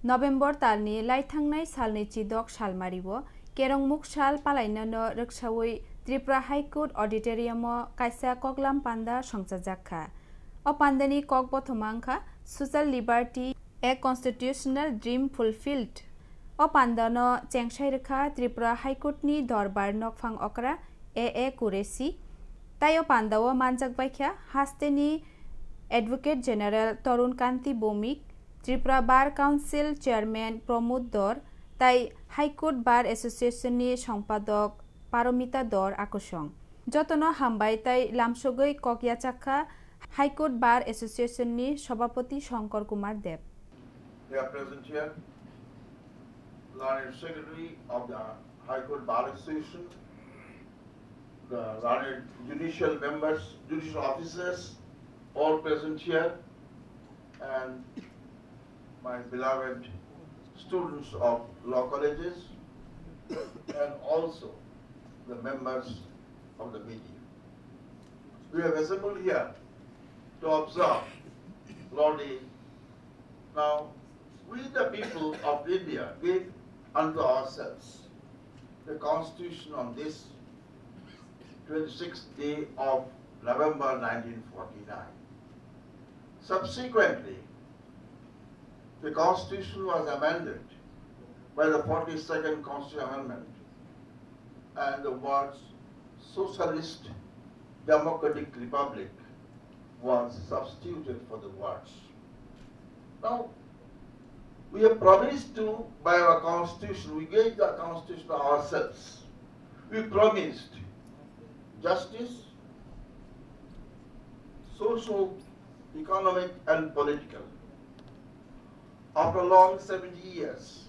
November talni laithangnai salni chidok salmaribo kerongmuk sal palainano riksawi Tripura High Court Auditorium kaisa koklam panda songchajakha. O pandani kok bothomangkha social liberty a constitutional dream fulfilled. O pandano chengshairkha Tripura High Court ni dorbar nokphang okra a kuresi. Tayo pandao manjakbaikha hasteni Advocate General Torun Kanti Bomik Tripura Bar Council Chairman Pramod Dor tai High Court Bar Association ni Songpadok Paromita Dor akosong. Jotono hambai tai lamsogoi kokyachakha High Court Bar Association ni Sabapati Shankar Kumar Deb. They are present here. Learned Secretary of the High Court Bar Association, the learned judicial members, judicial officers, all present here, and my beloved students of law colleges, and also the members of the media. We have assembled here to observe Law Day. Now, we the people of India gave unto ourselves the Constitution on this 26th day of November 1949. Subsequently, the Constitution was amended by the 42nd Constitutional Amendment, and the words Socialist Democratic Republic was substituted for the words. Now, we have promised to, by our Constitution, we gave the Constitution to ourselves. We promised justice, social, economic, and political. After a long 70 years,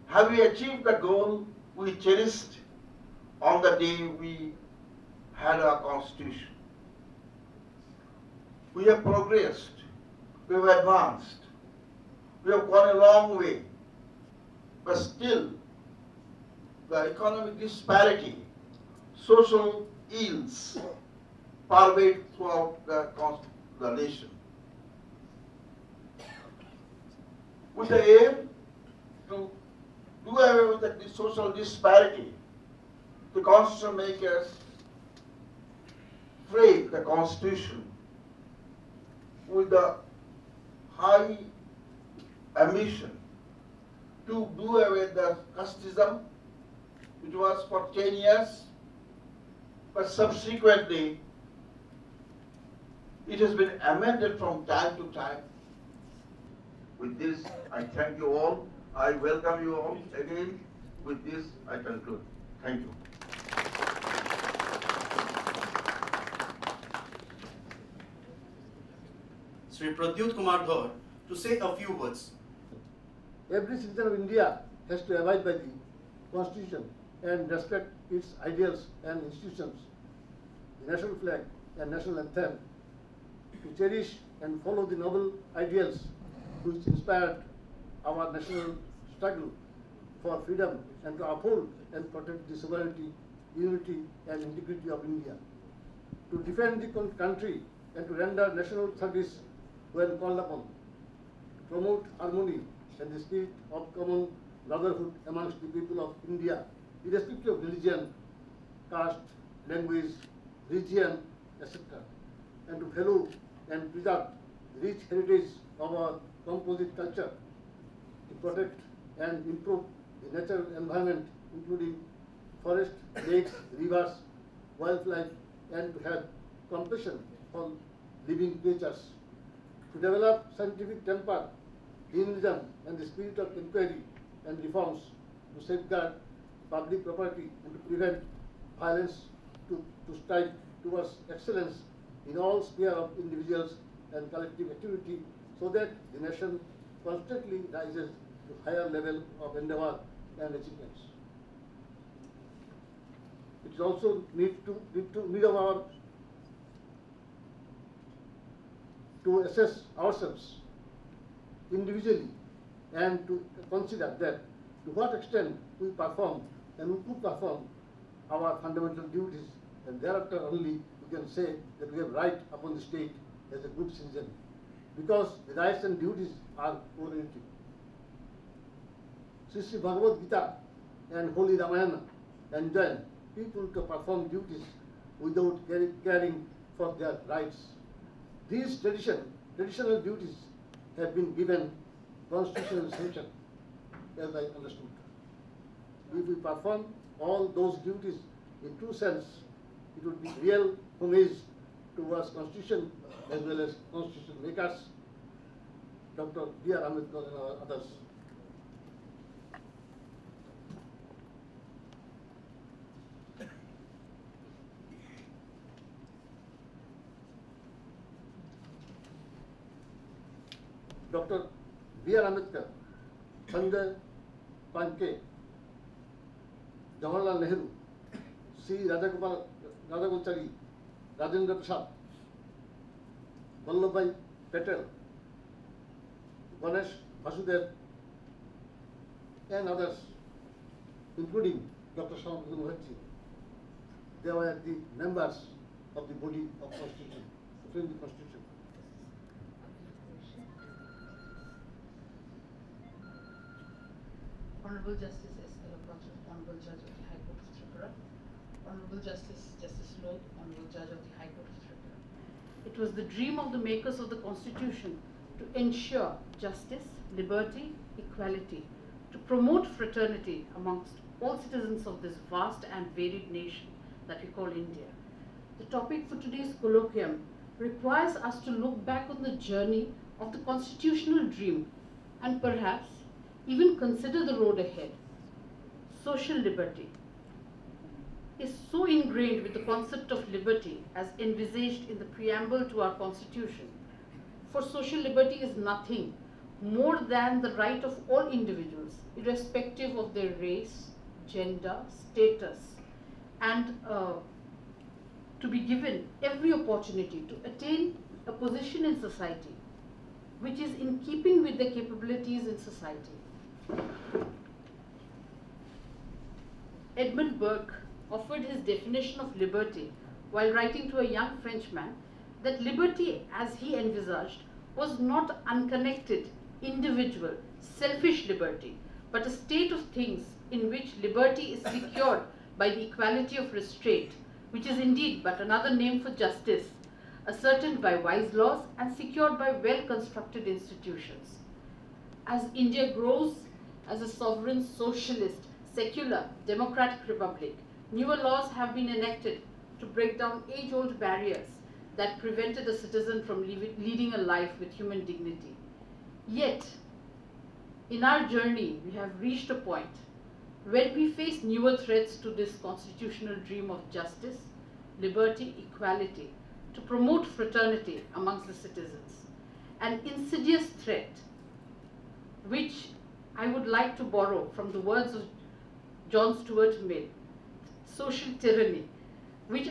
have we achieved the goal we cherished on the day we had our Constitution? We have progressed, we have advanced, we have gone a long way, but still the economic disparity, social ills pervade throughout the nation. With the aim to do away with the social disparity, the Constitution makers framed the Constitution with the high ambition to do away with the casteism, which was for 10 years, but subsequently it has been amended from time to time. With this, I thank you all. I welcome you all again. With this, I conclude. Thank you. Sri Pradyut Kumar Dhar to say a few words. Every citizen of India has to abide by the Constitution and respect its ideals and institutions, the national flag and national anthem, to cherish and follow the noble ideals which inspired our national struggle for freedom, and to uphold and protect the sovereignty, unity and integrity of India, to defend the country and to render national service when called upon, to promote harmony and the spirit of common brotherhood amongst the people of India, irrespective of religion, caste, language, region, etc., and to value and preserve the rich heritage of our composite culture, to protect and improve the natural environment, including forests, lakes, rivers, wildlife, and to have compassion for living creatures, to develop scientific temper, humanism, and the spirit of inquiry and reforms, to safeguard public property and to prevent violence, to strive towards excellence in all spheres of individuals and collective activity, so that the nation constantly rises to higher level of endeavor and achievements. It is also need of our to assess ourselves individually and to consider that to what extent we perform and we could perform our fundamental duties, and thereafter only we can say that we have right upon the state as a good citizen. because the rights and duties are correlative. Sri Bhagavad Gita and Holy Ramayana enjoin people to perform duties without caring for their rights. These traditional duties have been given constitutional sanction, as I understood. If we perform all those duties in true sense, it would be real homage towards Constitution as well as Constitution makers, Dr. B.R. Ambedkar and others. Dr. B.R. Ambedkar, Sanjay Panke, Jawaharlal Nehru, C. Rajagopalachari, Rajendra Prasad, Vallabhbhai Patel, Ganesh Vasudev, and others, including Dr. Shyama Mukherjee. They were the members of the body of Constitution, to frame the Constitution. Honorable Justice S. Kalapatra, Honorable Judge of the High Court of Tripura, Honorable Justice Lloyd, Honorable Judge of the High Court of Tripura. It was the dream of the makers of the Constitution to ensure justice, liberty, equality, to promote fraternity amongst all citizens of this vast and varied nation that we call India. The topic for today's colloquium requires us to look back on the journey of the constitutional dream and perhaps even consider the road ahead. Social liberty is so ingrained with the concept of liberty as envisaged in the preamble to our Constitution. For social liberty is nothing more than the right of all individuals, irrespective of their race, gender, status, and to be given every opportunity to attain a position in society which is in keeping with their capabilities in society. Edmund Burke offered his definition of liberty while writing to a young Frenchman that liberty, as he envisaged, was not unconnected, individual, selfish liberty, but a state of things in which liberty is secured by the equality of restraint, which is indeed but another name for justice, ascertained by wise laws and secured by well-constructed institutions. As India grows as a sovereign, socialist, secular, democratic republic, newer laws have been enacted to break down age-old barriers that prevented a citizen from leading a life with human dignity. Yet, in our journey, we have reached a point when we face newer threats to this constitutional dream of justice, liberty, equality, to promote fraternity amongst the citizens. An insidious threat, which I would like to borrow from the words of John Stuart Mill, social tyranny, which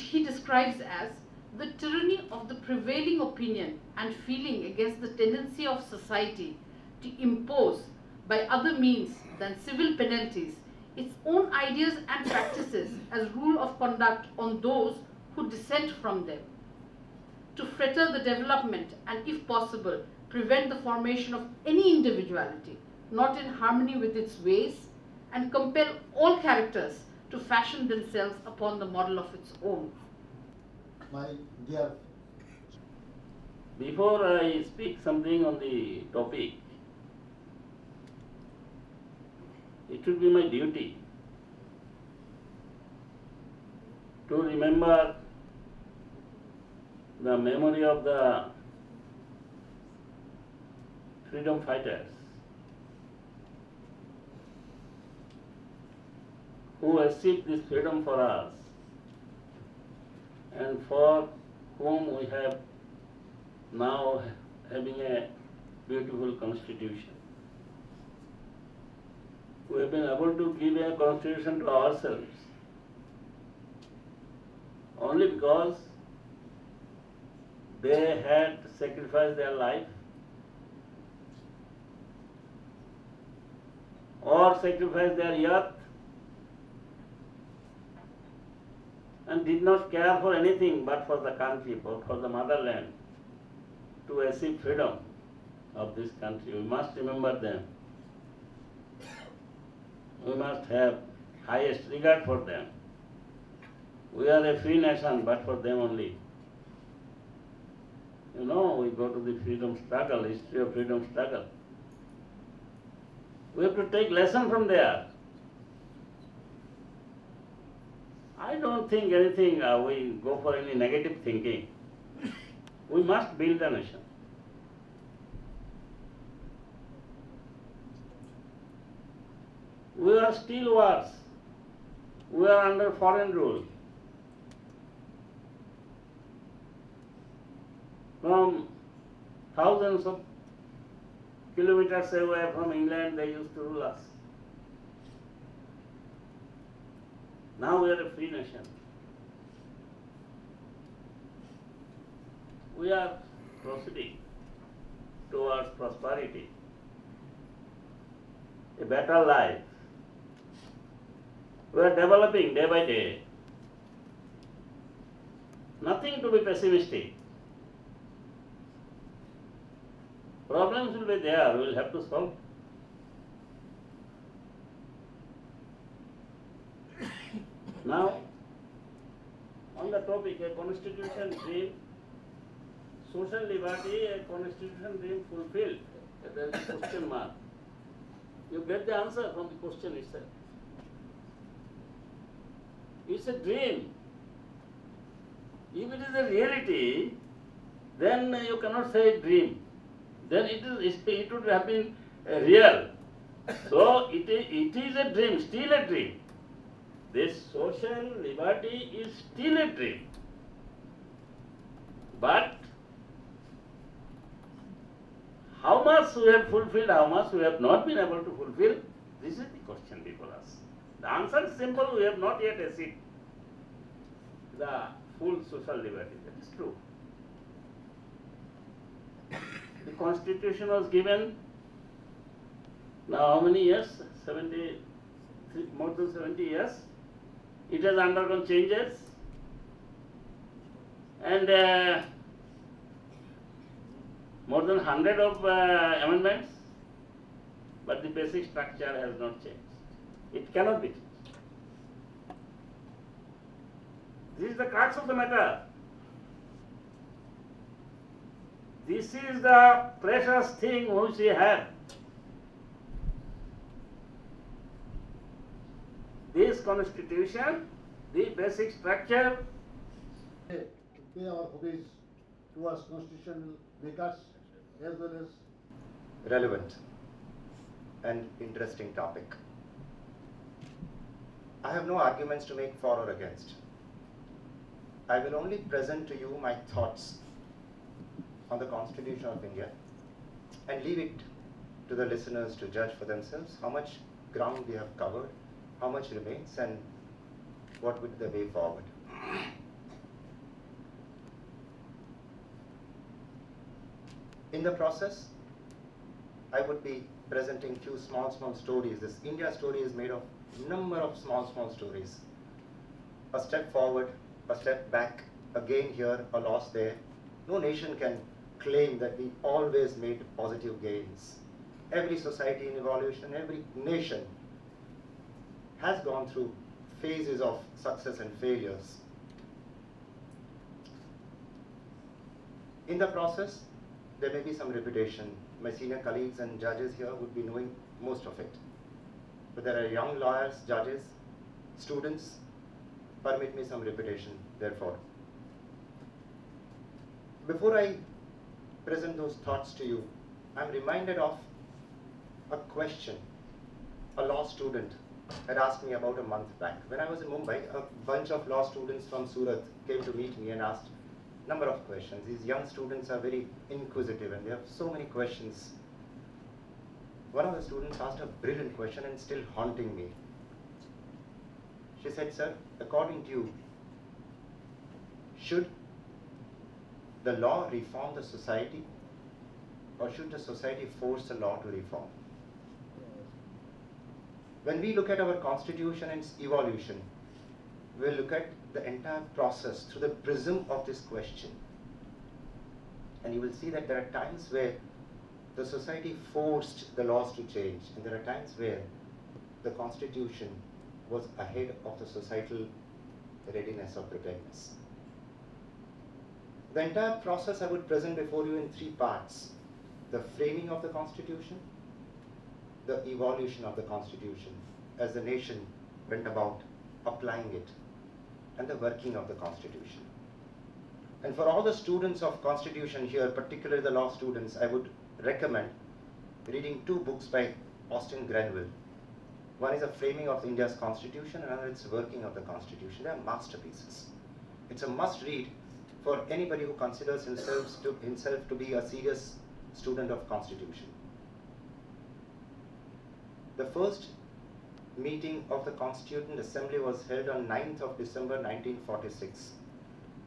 he describes as the tyranny of the prevailing opinion and feeling against the tendency of society to impose by other means than civil penalties its own ideas and practices as rule of conduct on those who dissent from them, to fetter the development and, if possible, prevent the formation of any individuality not in harmony with its ways, and compel all characters to fashion themselves upon the model of its own. My dear, before I speak something on the topic, it should be my duty to remember the memory of the freedom fighters who achieved this freedom for us and for whom we have now having a beautiful constitution. We have been able to give a constitution to ourselves only because they had sacrificed their life or sacrificed their youth and did not care for anything but for the country, but for the motherland. to achieve freedom of this country. We must remember them. We must have highest regard for them. We are a free nation, but for them only. You know, we go to the freedom struggle, history of freedom struggle. We have to take lesson from there. I don't think anything, we go for any negative thinking. We must build a nation. We are still wars. We are under foreign rule. From thousands of kilometers away from England, they used to rule us. Now we are a free nation. We are proceeding towards prosperity, a better life. We are developing day by day. Nothing to be pessimistic. Problems will be there, we will have to solve. Now, on the topic, a constitution dream, social liberty, a constitution dream fulfilled. There is a question mark. You get the answer from the question itself. It's a dream. If it is a reality, then you cannot say dream. Then it would have been real. So it is a dream, still a dream. This social liberty is still a dream. But how much we have fulfilled, how much we have not been able to fulfill, this is the question before us. The answer is simple, we have not yet achieved the full social liberty. That is true. The constitution was given now how many years? More than 70 years. It has undergone changes and more than 100 of amendments, but the basic structure has not changed. It cannot be changed. This is the crux of the matter. This is the precious thing which we have. This constitution, the basic structure. To pay our homage towards constitutional makers as well as relevant and interesting topic. I have no arguments to make for or against. I will only present to you my thoughts on the Constitution of India and leave it to the listeners to judge for themselves how much ground we have covered, how much remains, and what would be the way forward. In the process, I would be presenting few small stories. This India story is made of number of small stories. A step forward, a step back, a gain here, a loss there. No nation can claim that we always made positive gains. Every society in evolution, every nation has gone through phases of success and failures. In the process, there may be some repetition. My senior colleagues and judges here would be knowing most of it. But there are young lawyers, judges, students. Permit me some repetition, therefore. Before I present those thoughts to you, I'm reminded of a question a law student had asked me about a month back. When I was in Mumbai, a bunch of law students from Surat came to meet me and asked a number of questions. These young students are very inquisitive and they have so many questions. One of the students asked a brilliant question and still haunting me. She said, "Sir, according to you, should the law reform the society or should the society force the law to reform?" When we look at our constitution and its evolution, we'll look at the entire process through the prism of this question. And you will see that there are times where the society forced the laws to change, and there are times where the constitution was ahead of the societal readiness or preparedness. The entire process I would present before you in three parts: the framing of the constitution, the evolution of the constitution as the nation went about applying it, and the working of the constitution. And for all the students of constitution here, particularly the law students, I would recommend reading two books by Austin Grenville. One is a framing of India's constitution, and another is working of the constitution. They are masterpieces. It's a must read for anybody who considers himself to be a serious student of constitution. The first meeting of the Constituent Assembly was held on 9th of December 1946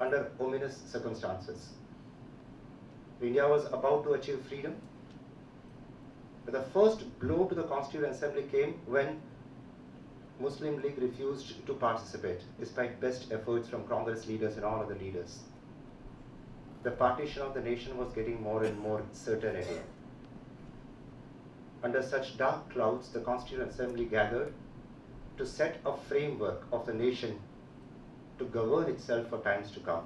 under ominous circumstances. India was about to achieve freedom, but the first blow to the Constituent Assembly came when Muslim League refused to participate despite best efforts from Congress leaders and all other leaders. The partition of the nation was getting more and more certain again. Under such dark clouds, the Constituent Assembly gathered to set a framework of the nation to govern itself for times to come.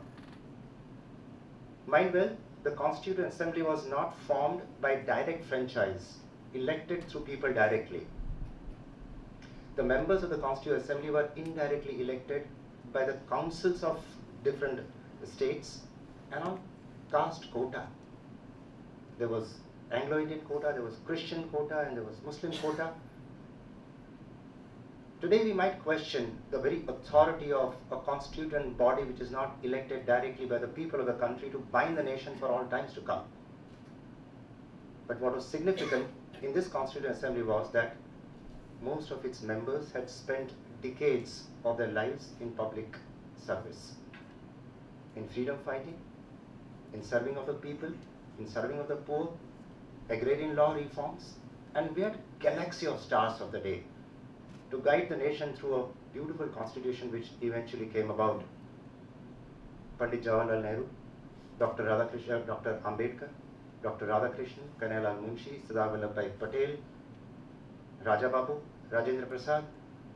Mind well, the Constituent Assembly was not formed by direct franchise, elected through people directly. The members of the Constituent Assembly were indirectly elected by the councils of different states and on caste quota. There was Anglo-Indian quota, there was Christian quota, and there was Muslim quota. Today we might question the very authority of a constituent body which is not elected directly by the people of the country to bind the nation for all times to come. But what was significant in this Constituent Assembly was that most of its members had spent decades of their lives in public service, in freedom fighting, in serving of the people, in serving of the poor, agrarian law reforms, and we had a galaxy of stars of the day to guide the nation through a beautiful constitution which eventually came about. Pandit Jawaharlal Nehru, Dr. Radhakrishnan, Dr. Ambedkar, Dr. Radhakrishnan, Kanhaiyalal Munshi, Sardar Vallabhbhai Patel, Raja Babu, Rajendra Prasad.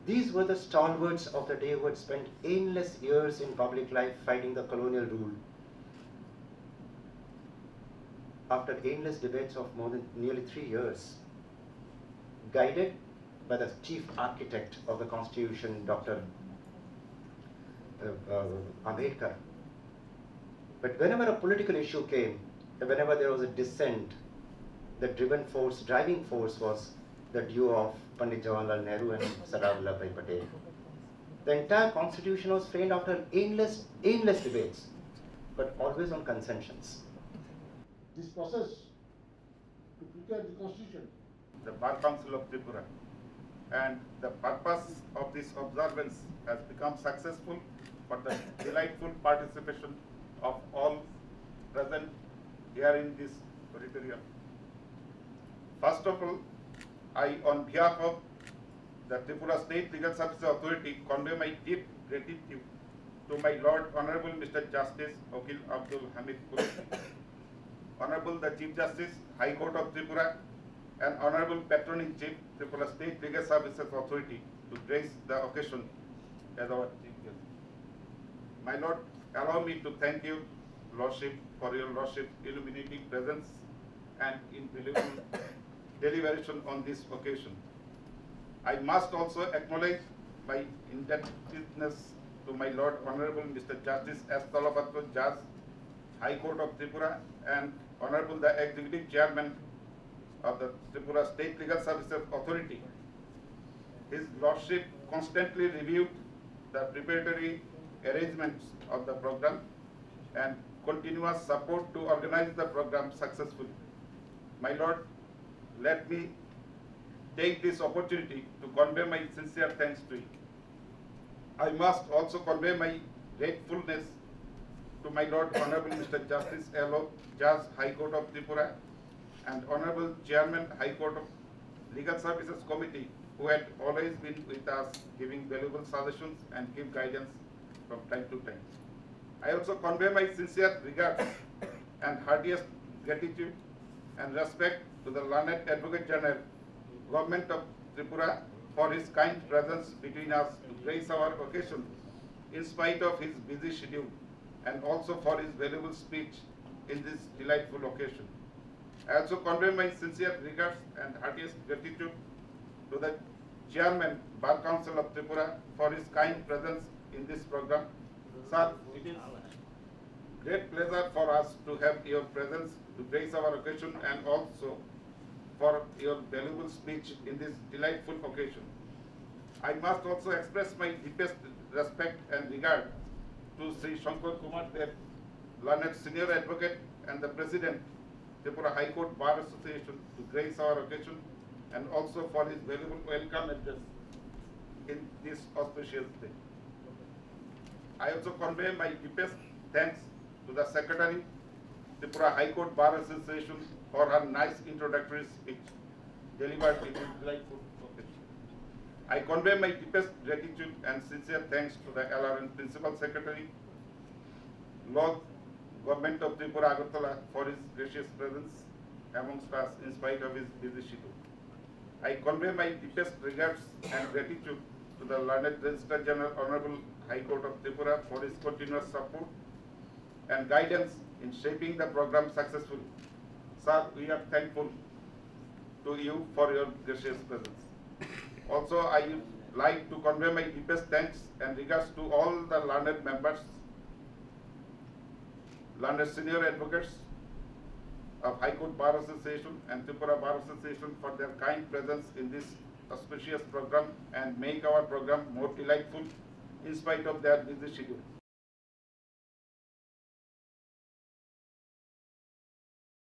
These were the stalwarts of the day who had spent endless years in public life fighting the colonial rule. After endless debates of more than nearly 3 years, guided by the chief architect of the Constitution, Dr. Ambedkar. But whenever a political issue came, whenever there was a dissent, the driving force was the duo of Pandit Jawaharlal Nehru and Sardar Vallabhbhai Patel. The entire Constitution was framed after endless debates, but always on consensus. This process to prepare the Constitution, the Bar Council of Tripura, and the purpose of this observance has become successful for the delightful participation of all present here in this auditorium. First of all, I, on behalf of the Tripura State Legal Services Authority, convey my deep gratitude to my Lord Honorable Mr. Justice Wakil Abdul Hamid Kureshi, Honorable the Chief Justice, High Court of Tripura, and Honorable Patron-in-Chief, Tripura State Legal Services Authority, to grace the occasion as our Chief Guest. My Lord, allow me to thank you, Lordship, for your Lordship's illuminating presence and invaluable deliberation on this occasion. I must also acknowledge my indebtedness to my Lord Honorable Mr. Justice S. Talabatra Judge, High Court of Tripura, and Honorable the Executive Chairman of the Tripura State Legal Services Authority. His Lordship constantly reviewed the preparatory arrangements of the program and continuous support to organize the program successfully. My Lord, let me take this opportunity to convey my sincere thanks to you. I must also convey my gratefulness to my Lord Honorable Mr. Justice L.O. Judge, High Court of Tripura, and Honorable Chairman, High Court of Legal Services Committee, who had always been with us, giving valuable suggestions and give guidance from time to time. I also convey my sincere regards and heartiest gratitude and respect to the learned Advocate General, Government of Tripura, for his kind presence between us to grace our occasion in spite of his busy schedule, and also for his valuable speech in this delightful occasion. I also convey my sincere regards and heartiest gratitude to the Chairman, Bar Council of Tripura, for his kind presence in this program. Sir, it is great pleasure for us to have your presence to grace our occasion and also for your valuable speech in this delightful occasion. I must also express my deepest respect and regard to Sri Shankar Kumar Dev, learned senior advocate and the President, Tripura High Court Bar Association, to grace our occasion and also for his valuable welcome address in this auspicious day. I also convey my deepest thanks to the Secretary, Tripura High Court Bar Association, for her nice introductory speech delivered in this delightful occasion. I convey my deepest gratitude and sincere thanks to the LRN Principal Secretary, Lord Government of Tripura Agartala, for his gracious presence amongst us in spite of his busy schedule. I convey my deepest regards and gratitude to the learned Registrar General Honorable High Court of Tripura for his continuous support and guidance in shaping the program successfully. Sir, we are thankful to you for your gracious presence. Also, I would like to convey my deepest thanks and regards to all the learned members, learned senior advocates of High Court Bar Association and Tripura Bar Association for their kind presence in this auspicious program and make our program more delightful in spite of their busy schedule.